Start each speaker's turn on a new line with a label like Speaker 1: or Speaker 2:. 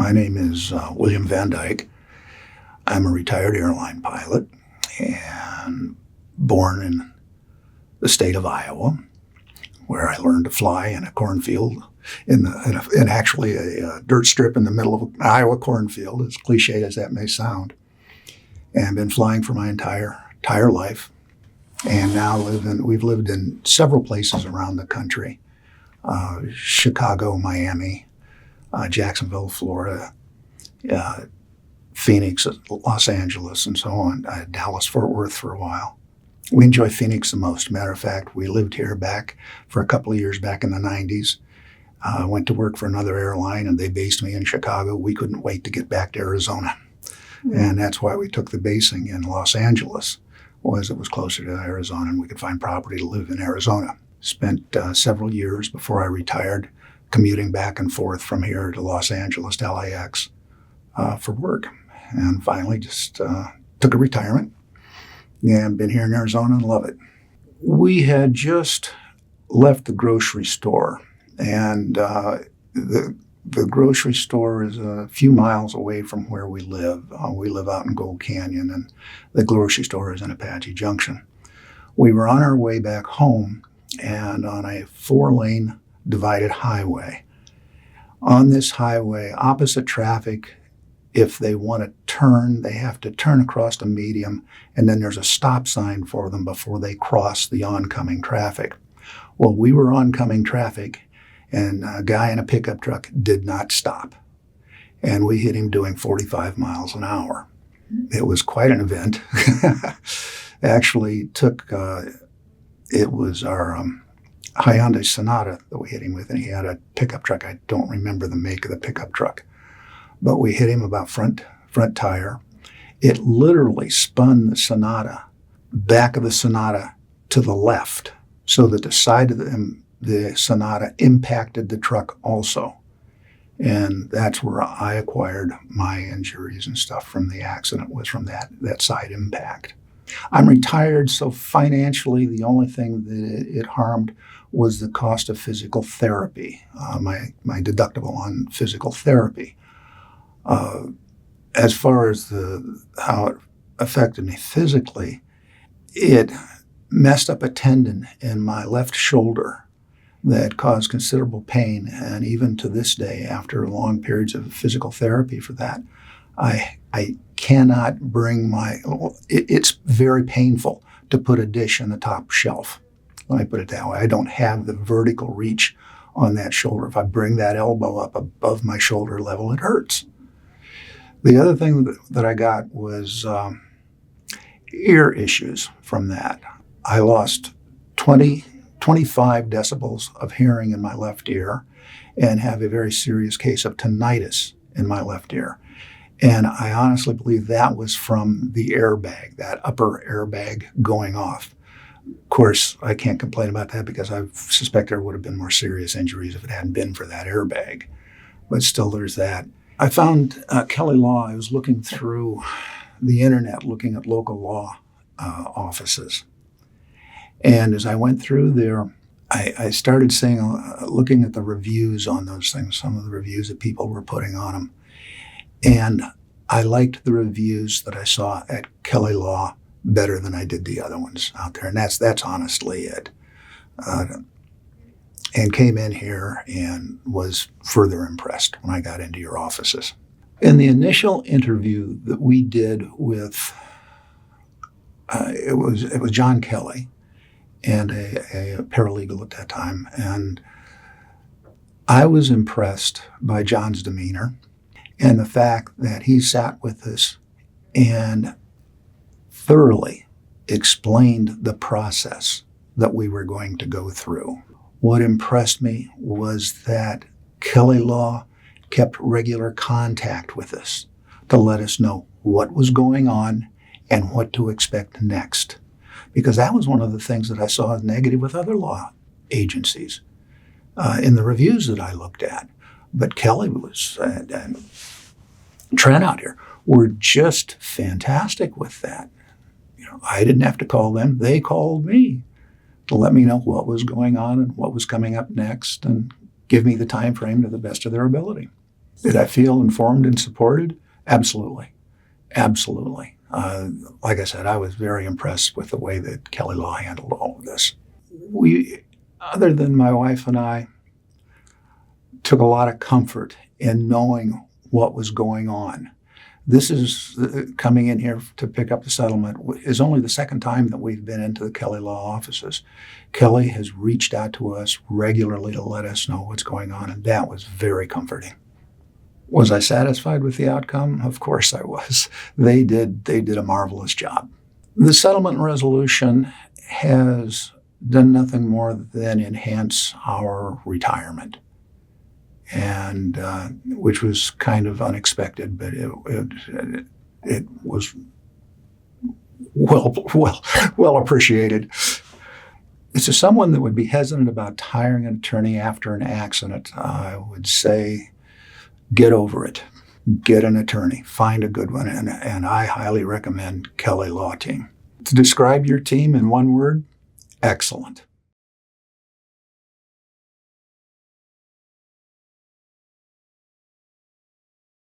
Speaker 1: My name is William Van Dyke. I'm a retired airline pilot and born in the state of Iowa, where I learned to fly in a cornfield, in actually a dirt strip in the middle of an Iowa cornfield, as cliche as that may sound. And been flying for my entire life. And now we've lived in several places around the country. Chicago, Miami, Jacksonville, Florida, Phoenix, Los Angeles, and so on. Dallas, Fort Worth for a while. We enjoy Phoenix the most. Matter of fact, we lived here back for a couple of years back in the 90s. Went to work for another airline, and they based me in Chicago. We couldn't wait to get back to Arizona. And that's why we took the basing in Los Angeles, was it was closer to Arizona and we could find property to live in Arizona. Spent several years before I retired commuting back and forth from here to Los Angeles to LAX for work. And finally just took a retirement and been here in Arizona and love it. We had just left the grocery store, and the grocery store is a few miles away from where we live. We live out in Gold Canyon, and the grocery store is in Apache Junction. We were on our way back home and on a 4-lane divided highway. On this highway, opposite traffic, if they want to turn, they have to turn across a medium, and then there's a stop sign for them before they cross the oncoming traffic. Well, we were oncoming traffic, and a guy in a pickup truck did not stop. And we hit him doing 45 miles an hour. It was quite an event. Actually it was our Hyundai Sonata that we hit him with, and he had a pickup truck. I don't remember the make of the pickup truck. But we hit him about front tire. It literally spun the Sonata, back of the Sonata, to the left, so that the side of the Sonata impacted the truck also. And that's where I acquired my injuries and stuff from the accident, was from that side impact. I'm retired, so financially the only thing that it harmed was the cost of physical therapy, my deductible on physical therapy. As far as how it affected me physically, it messed up a tendon in my left shoulder that caused considerable pain. And even to this day, after long periods of physical therapy for that, I cannot bring it's very painful to put a dish on the top shelf. Let me put it that way. I don't have the vertical reach on that shoulder. If I bring that elbow up above my shoulder level, it hurts. The other thing that I got was ear issues from that. I lost 25 decibels of hearing in my left ear and have a very serious case of tinnitus in my left ear. And I honestly believe that was from the airbag, that upper airbag going off. Of course, I can't complain about that because I suspect there would have been more serious injuries if it hadn't been for that airbag. But still, there's that. I found Kelly Law. I was looking through the internet, looking at local law offices. And as I went through there, I started looking at the reviews on those things, some of the reviews that people were putting on them. And I liked the reviews that I saw at Kelly Law better than I did the other ones out there. And that's honestly it. And came in here and was further impressed when I got into your offices. In the initial interview that we did with, it was John Kelly and a paralegal at that time, and I was impressed by John's demeanor and the fact that he sat with us and thoroughly explained the process that we were going to go through. What impressed me was that Kelly Law kept regular contact with us to let us know what was going on and what to expect next. Because that was one of the things that I saw as negative with other law agencies in the reviews that I looked at. But Kelly and Trent out here were just fantastic with that. I didn't have to call them. They called me to let me know what was going on and what was coming up next and give me the time frame to the best of their ability. Did I feel informed and supported? Absolutely. Absolutely. Like I said, I was very impressed with the way that Kelly Law handled all of this. We, other than my wife and I, took a lot of comfort in knowing what was going on. This is coming in here to pick up the settlement is only the second time that we've been into the Kelly Law offices. Kelly has reached out to us regularly to let us know what's going on, and that was very comforting. Was I satisfied with the outcome? Of course I was. They did a marvelous job. The settlement resolution has done nothing more than enhance our retirement, and which was kind of unexpected, but it was well appreciated. It's to someone that would be hesitant about hiring an attorney after an accident, I would say, get over it. Get an attorney. Find a good one, and I highly recommend Kelly Law Team. To describe your team in one word, excellent.